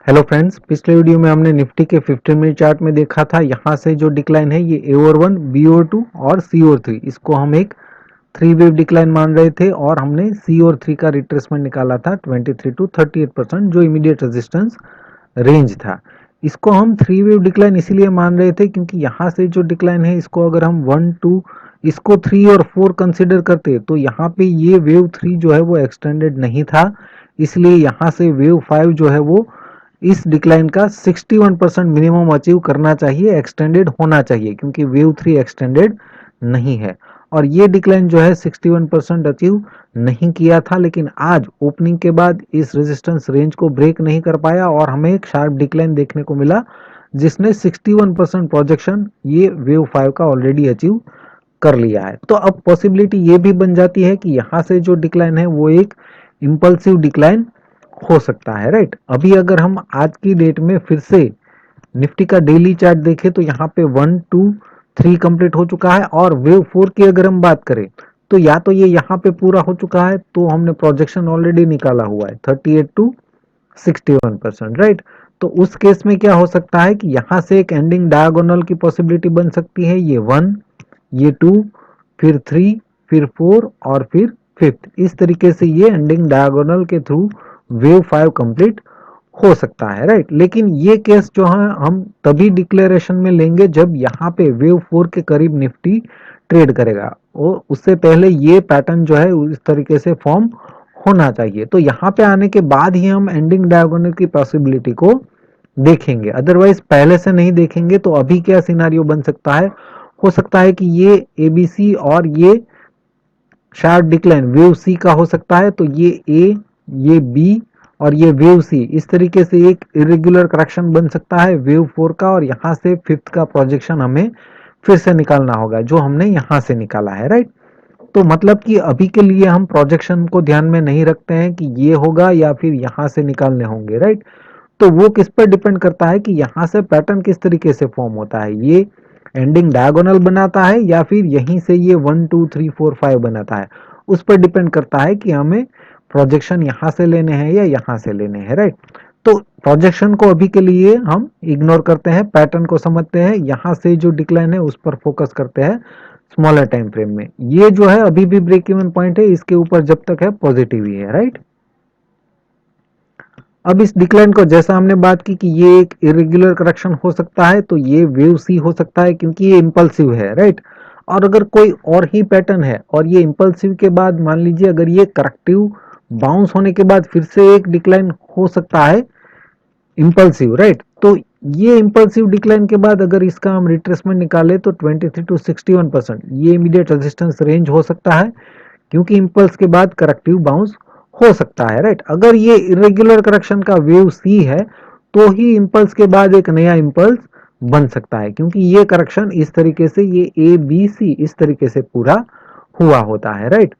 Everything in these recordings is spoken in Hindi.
हेलो फ्रेंड्स, पिछले वीडियो में हमने निफ्टी के 15 मिनट चार्ट में देखा था। यहाँ से जो डिक्लाइन है ये A/1, B/2 और C/3, इसको हम एक 3 वेव डिक्लाइन मान रहे थे और हमने C/3 का रिट्रेसमेंट निकाला था 23 to 38% जो इमीडिएट रेजिस्टेंस रेंज था। इसको हम 3 वेव डिक्लाइन इसीलिए मान रहे थे क्योंकि यहाँ से जो डिक्लाइन है इसको अगर हम 1, 2 इसको 3 और 4 कंसिडर करते तो यहाँ पे ये वेव 3 जो है वो एक्सटेंडेड नहीं था, इसलिए यहाँ से वेव 5 जो है वो इस डिक्लाइन का 61% मिनिमम अचीव करना चाहिए, एक्सटेंडेड होना चाहिए, क्योंकि वेव 3 एक्सटेंडेड नहीं है। और ये डिक्लाइन जो है 61% अचीव नहीं किया था, लेकिन आज ओपनिंग के बाद इस रेजिस्टेंस रेंज को ब्रेक नहीं कर पाया और हमें एक शार्प डिक्लाइन देखने को मिला जिसने 61% प्रोजेक्शन ये वेव 5 का ऑलरेडी अचीव कर लिया है। तो अब पॉसिबिलिटी ये भी बन जाती है कि यहाँ से जो डिक्लाइन है वो एक इंपल्सिव डिक्लाइन हो सकता है, राइट। अभी अगर हम आज की डेट में फिर से निफ्टी का डेली चार्ट देखें तो यहाँ पे 1, 2, 3 कंप्लीट हो चुका है और वेव 4 की अगर हम बात करें तो या तो ये यहाँ पे पूरा हो चुका है, तो हमने प्रोजेक्शन ऑलरेडी निकाला हुआ है 38 to 61%, राइट। तो उस केस में क्या हो सकता है कि यहाँ से एक एंडिंग डायगोनल की पॉसिबिलिटी बन सकती है, ये 1, ये 2, फिर 3, फिर 4 और फिर 5th। इस तरीके से ये एंडिंग डायगोनल के थ्रू वेव 5 कंप्लीट हो सकता है, राइट। लेकिन ये केस जो है हम तभी डिक्लेरेशन में लेंगे जब यहाँ पे वेव 4 के करीब निफ्टी ट्रेड करेगा और उससे पहले ये पैटर्न जो है इस तरीके से फॉर्म होना चाहिए। तो यहाँ पे आने के बाद ही हम एंडिंग डायगोनल की पॉसिबिलिटी को देखेंगे, अदरवाइज पहले से नहीं देखेंगे। तो अभी क्या सिनारियो बन सकता है, हो सकता है कि ये ABC और ये शार्प डिक्लाइन वेव सी का हो सकता है, तो ये ए, ये बी और ये वेव सी, इस तरीके से एक इरेगुलर करेक्शन बन सकता है वेव 4 का। और यहाँ से 5th का प्रोजेक्शन हमें फिर से निकालना होगा जो हमने यहाँ से निकाला है, राइट। तो मतलब कि अभी के लिए हम प्रोजेक्शन को ध्यान में नहीं रखते हैं कि ये होगा या फिर यहाँ से निकालने होंगे, राइट। तो वो किस पर डिपेंड करता है कि यहाँ से पैटर्न किस तरीके से फॉर्म होता है, ये एंडिंग डायगोनल बनाता है या फिर यहीं से ये 1, 2, 3, 4, 5 बनाता है। उस पर डिपेंड करता है कि हमें प्रोजेक्शन यहाँ से लेने हैं या यहाँ से लेने हैं, राइट। तो प्रोजेक्शन को अभी के लिए हम इग्नोर करते हैं, पैटर्न को समझते हैं, यहाँ से जो डिक्लाइन है उस पर फोकस करते हैं स्मॉलर टाइम फ्रेम में। ये जो है अभी भी ब्रेक इवन पॉइंट है, इसके ऊपर जब तक है पॉजिटिव ही है, राइट। अब इस डिक्लाइन को जैसा हमने बात की कि ये एक इरेगुलर करेक्शन हो सकता है, तो ये वेव सी हो सकता है क्योंकि ये इंपल्सिव है, राइट। और अगर कोई और ही पैटर्न है और ये इंपल्सिव के बाद मान लीजिए अगर ये करेक्टिव बाउंस होने के बाद फिर से एक डिक्लाइन हो सकता है इंपल्सिव, राइट। तो ये इंपल्सिव डिक्लाइन के बाद अगर इसका हम रिट्रेसमेंट निकाले तो 23 to 61% ये इमीडिएट रेजिस्टेंस रेंज हो सकता है, क्योंकि इंपल्स के बाद करेक्टिव बाउंस हो सकता है, राइट। अगर ये इरेगुलर करेक्शन का वेव सी है तो ही इंपल्स के बाद एक नया इंपल्स बन सकता है, क्योंकि ये करेक्शन इस तरीके से ये ABC इस तरीके से पूरा हुआ होता है, राइट।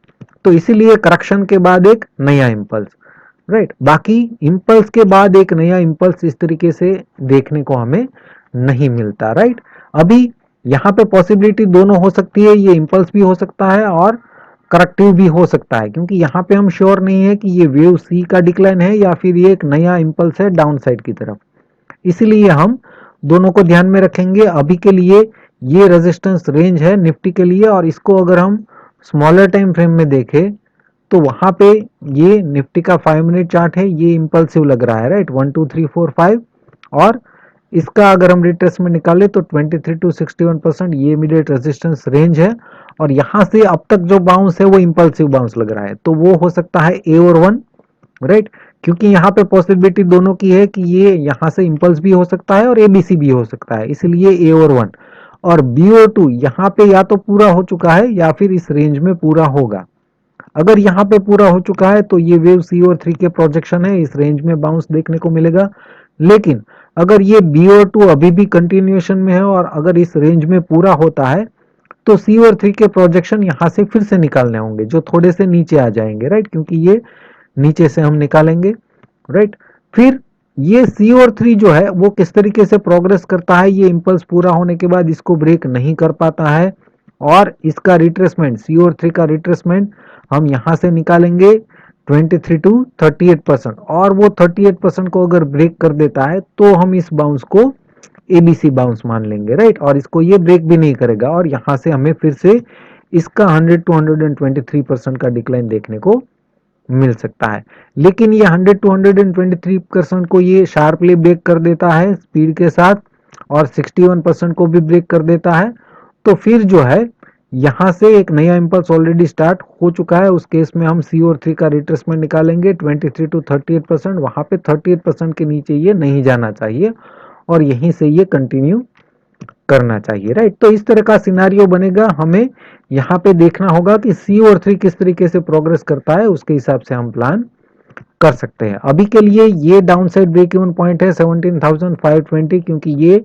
तो इसीलिए करेक्शन के बाद एक नया इंपल्स, राइट। बाकी इंपल्स के बाद एक नया इंपल्स इस तरीके से देखने को हमें नहीं मिलता, राइट। अभी यहाँ पे पॉसिबिलिटी दोनों हो सकती है, ये इंपल्स भी हो सकता है और करेक्टिव भी हो सकता है, क्योंकि यहाँ पे हम श्योर नहीं है कि ये वेव सी का डिक्लाइन है या फिर ये एक नया इंपल्स है डाउन साइड की तरफ। इसीलिए हम दोनों को ध्यान में रखेंगे। अभी के लिए ये रेजिस्टेंस रेंज है निफ्टी के लिए, और इसको अगर हम स्मॉलर टाइम फ्रेम में देखें तो वहां पे ये निफ्टी का 5 मिनट चार्ट है, ये इंपल्सिव लग रहा है, राइट। 1, 2, 3, 4, 5 और इसका अगर हम रिट्रेसमेंट निकालें तो 23 to 61% ये इमीडिएट रेजिस्टेंस रेंज है। और यहाँ से अब तक जो बाउंस है वो इंपल्सिव बाउंस लग रहा है, तो वो हो सकता है A/1, राइट। क्योंकि यहाँ पे पॉसिबिलिटी दोनों की है कि ये यहाँ से इंपल्स भी हो सकता है और ABC भी हो सकता है, इसलिए A/1 और B/2 यहाँ पे या तो पूरा हो चुका है या फिर इस रेंज में पूरा होगा। अगर यहाँ पे पूरा हो चुका है तो ये वेव C/3 के प्रोजेक्शन है, इस रेंज में बाउंस देखने को मिलेगा। लेकिन अगर ये B/2 अभी भी कंटिन्यूएशन में है और अगर इस रेंज में पूरा होता है तो C/3 के प्रोजेक्शन यहाँ से फिर से निकालने होंगे जो थोड़े से नीचे आ जाएंगे, राइट, क्योंकि ये नीचे से हम निकालेंगे, राइट। फिर ये C/3 जो है वो किस तरीके से प्रोग्रेस करता है, ये इंपल्स पूरा होने के बाद इसको ब्रेक नहीं कर पाता है और इसका रिट्रेसमेंट C/3 का रिट्रेसमेंट हम यहाँ से निकालेंगे 23 टू 38%, और वो 38% को अगर ब्रेक कर देता है तो हम इस बाउंस को एबीसी बाउंस मान लेंगे, राइट। और इसको ये ब्रेक भी नहीं करेगा और यहां से हमें फिर से इसका 100 टू 123% का डिक्लाइन देखने को मिल सकता है। लेकिन ये 100 टू 123% को ये शार्पली ब्रेक कर देता है स्पीड के साथ, और 61% को भी ब्रेक कर देता है, तो फिर जो है यहां से एक नया इंपल्स ऑलरेडी स्टार्ट हो चुका है। उस केस में हम सी और थ्री का रिट्रेसमेंट निकालेंगे 23 टू 38%। वहां पे 38% के नीचे ये नहीं जाना चाहिए और यहीं से ये कंटिन्यू करना चाहिए, राइट। तो इस तरह का सिनारियो बनेगा। हमें यहाँ पे देखना होगा कि सी और थ्री किस तरीके से प्रोग्रेस करता है, उसके हिसाब से हम प्लान कर सकते हैं। अभी के लिए ये down side break even point है 17,520, क्योंकि ये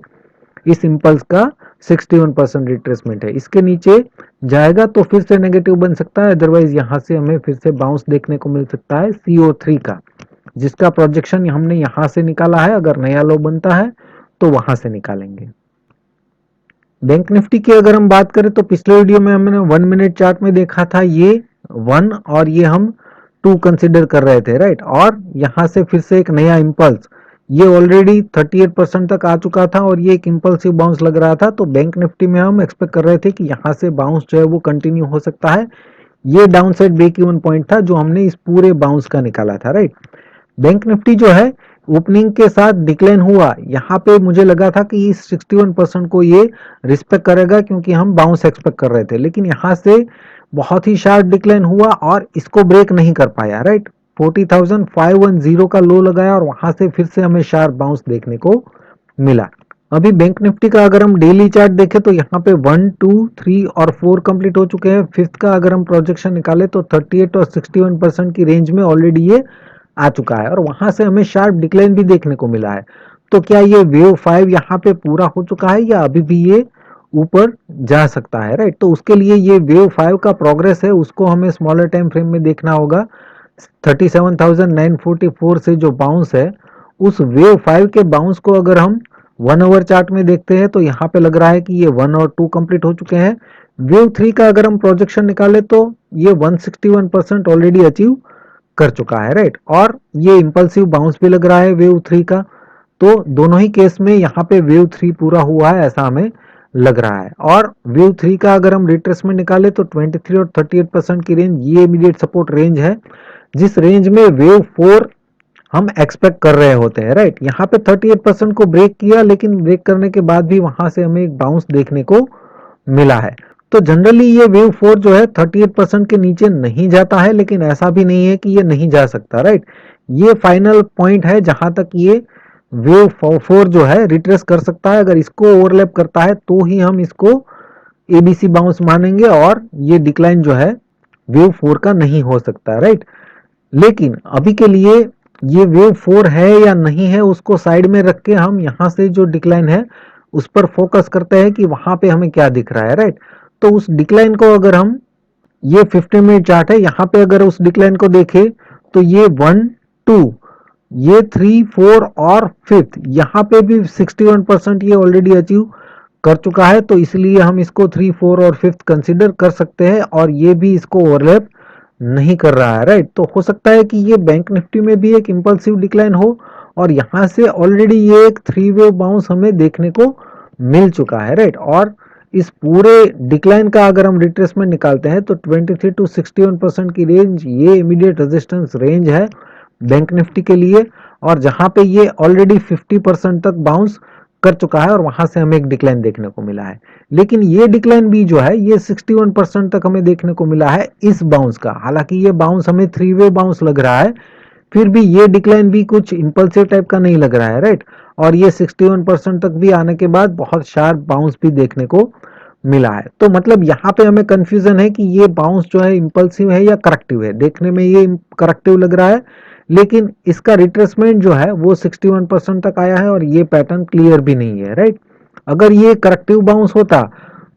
इस इंपल्स का 61% रिट्रेसमेंट है। इसके नीचे जाएगा तो फिर से नेगेटिव बन सकता है, अदरवाइज यहां से हमें फिर से बाउंस देखने को मिल सकता है CO3 का, जिसका प्रोजेक्शन हमने यहां से निकाला है। अगर नया लो बनता है तो वहां से निकालेंगे। बैंक निफ्टी की अगर हम बात करें तो पिछले वीडियो में हमने 1 मिनट चार्ट में देखा था ये 1 और ये हम 2 कंसिडर कर रहे थे, राइट। और यहां से फिर से एक नया इंपल्स, ये ऑलरेडी 38% तक आ चुका था और ये एक इंपल्सिव बाउंस लग रहा था। तो बैंक निफ्टी में हम एक्सपेक्ट कर रहे थे कि यहां से बाउंस जो है वो कंटिन्यू हो सकता है। ये down side break even point था जो हमने इस पूरे बाउंस का निकाला था, राइट। बैंक निफ्टी जो है ओपनिंग के साथ डिक्लाइन हुआ, यहाँ पे मुझे लगा था कि इस 61% को ये रिस्पेक्ट करेगा, क्योंकि हम बाउंस एक्सपेक्ट कर रहे थे। लेकिन यहाँ से बहुत ही शार्प डिक्लाइन हुआ और इसको ब्रेक नहीं कर पाया, राइट। 40,510 का लो लगाया और वहां से फिर से हमें शार्प बाउंस देखने को मिला। अभी बैंक निफ्टी का अगर हम डेली चार्ट देखें तो यहाँ पे 1, 2, 3 और 4 कंप्लीट हो चुके हैं। फिफ्थ का अगर हम प्रोजेक्शन निकाले तो 38 और 61% की रेंज में ऑलरेडी ये आ चुका है और वहां से हमें शार्प डिक्लाइन भी देखने को मिला है। तो क्या ये वेव 5 यहाँ पे पूरा हो चुका है या अभी भी ये ऊपर जा सकता है, राइट। तो उसके लिए ये वेव 5 का प्रोग्रेस है उसको हमें स्मॉलर टाइम फ्रेम में देखना होगा। 37,944 से जो बाउंस है, उस वेव 5 के बाउंस को अगर हम 1 आवर चार्ट में देखते हैं तो यहाँ पे लग रहा है कि ये 1 और 2 कंप्लीट हो चुके हैं। वेव 3 का अगर हम प्रोजेक्शन निकाले तो ये 161% ऑलरेडी अचीव कर चुका है, राइट। और ये इंपल्सिव बाउंस भी लग रहा है वेव 3 का। तो दोनों ही केस में यहाँ पे वेव 3 पूरा हुआ है ऐसा हमें लग रहा है। और वेव 3 का अगर हम रिट्रेसमेंट निकाले तो 23 और 38% की रेंज ये इमीडिएट सपोर्ट रेंज है, जिस रेंज में वेव 4 हम एक्सपेक्ट कर रहे होते हैं, राइट। यहाँ पे 38% को ब्रेक किया, लेकिन ब्रेक करने के बाद भी वहां से हमें एक बाउंस देखने को मिला है। तो जनरली ये वेव 4 जो है 38% के नीचे नहीं जाता है, लेकिन ऐसा भी नहीं है कि ये नहीं जा सकता, राइट। ये फाइनल पॉइंट है जहां तक ये वेव 4 जो है रिट्रेस कर सकता है। अगर इसको ओवरलैप करता है तो ही हम इसको एबीसी बाउंस मानेंगे और ये डिक्लाइन जो है वेव 4 का नहीं हो सकता, राइट। लेकिन अभी के लिए ये वेव 4 है या नहीं है उसको साइड में रख के हम यहाँ से जो डिक्लाइन है उस पर फोकस करते हैं कि वहां पे हमें क्या दिख रहा है, राइट। तो उस डिक्लाइन को अगर हम, ये 15 मिनट चार्ट है, यहाँ पे अगर उस डिक्लाइन को देखें तो ये 1, 2, ये 3, 4 और 5th यहाँ पे भी 61% ये ऑलरेडी अचीव कर चुका है। तो इसलिए हम इसको 3, 4 और 5th कंसिडर कर सकते हैं और ये भी इसको ओवरलैप नहीं कर रहा है, राइट। तो हो सकता है कि ये बैंक निफ्टी में भी एक इंपल्सिव डिक्लाइन हो और यहां से ऑलरेडी ये एक 3 वेव बाउंस हमें देखने को मिल चुका है, राइट। और इस पूरे डिक्लाइन का अगर हम रिट्रेसमेंट निकालते हैं तो 23 टू 61% की रेंज ये इमीडिएट रेजिस्टेंस रेंज है बैंक निफ्टी के लिए, और जहां पे ये ऑलरेडी 50% तक बाउंस कर चुका है और वहां से हमें एक डिक्लाइन देखने को मिला है। लेकिन ये डिक्लाइन भी जो है ये 61% तक हमें देखने को मिला है इस बाउंस का। हालांकि ये बाउंस हमें 3 वे बाउंस लग रहा है, फिर भी ये डिक्लाइन भी कुछ इंपल्सिव टाइप का नहीं लग रहा है, राइट। और ये 61% तक भी आने के बाद बहुत शार्प बाउंस भी देखने को मिला है। तो मतलब यहाँ पे हमें कंफ्यूजन है कि ये बाउंस जो है इंपल्सिव है या करेक्टिव है। देखने में ये करेक्टिव लग रहा है, लेकिन इसका रिट्रेसमेंट जो है वो 61% तक आया है और ये पैटर्न क्लियर भी नहीं है, राइट। अगर ये करेक्टिव बाउंस होता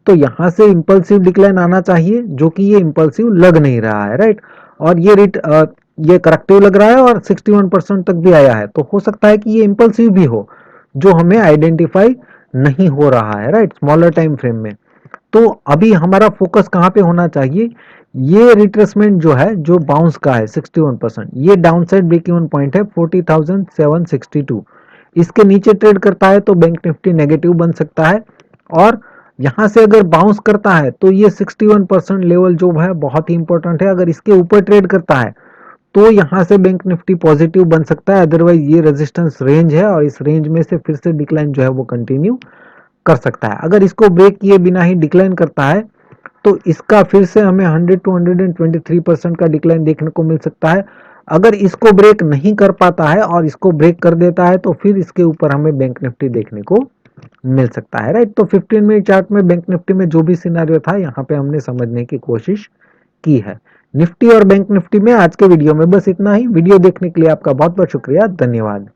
तो यहां से इंपल्सिव डिक्लाइन आना चाहिए, जो कि ये इंपल्सिव लग नहीं रहा है, राइट। और ये करेक्टिव लग रहा है और 61% तक भी आया है, तो हो सकता है कि ये इंपल्सिव भी हो जो हमें आइडेंटिफाई नहीं हो रहा है, राइट, स्मॉलर टाइम फ्रेम में। तो अभी हमारा फोकस कहाँ पे होना चाहिए ये रिट्रेसमेंट जो है जो बाउंस का है 61%, ये डाउनसाइड ब्रेक इवन पॉइंट है 40,762। इसके नीचे ट्रेड करता है तो बैंक निफ्टी नेगेटिव बन सकता है, और यहां से अगर बाउंस करता है तो ये 61% लेवल जो है बहुत ही इंपॉर्टेंट है। अगर इसके ऊपर ट्रेड करता है तो यहां से बैंक निफ्टी पॉजिटिव बन सकता है, अदरवाइज ये रेजिस्टेंस रेंज है और इस रेंज में से फिर से डिक्लाइन जो है वो कंटिन्यू कर सकता है। अगर इसको ब्रेक किए बिना ही डिक्लाइन करता है तो इसका फिर से हमें 100 टू 123% का डिक्लाइन देखने को मिल सकता है। अगर इसको ब्रेक नहीं कर पाता है और इसको ब्रेक कर देता है तो फिर इसके ऊपर हमें बैंक निफ्टी देखने को मिल सकता है, राइट। तो 15 मिनट चार्ट में बैंक निफ्टी में जो भी सिनेरियो था यहाँ पे हमने समझने की कोशिश की है। निफ्टी और बैंक निफ्टी में आज के वीडियो में बस इतना ही। वीडियो देखने के लिए आपका बहुत बहुत शुक्रिया, धन्यवाद।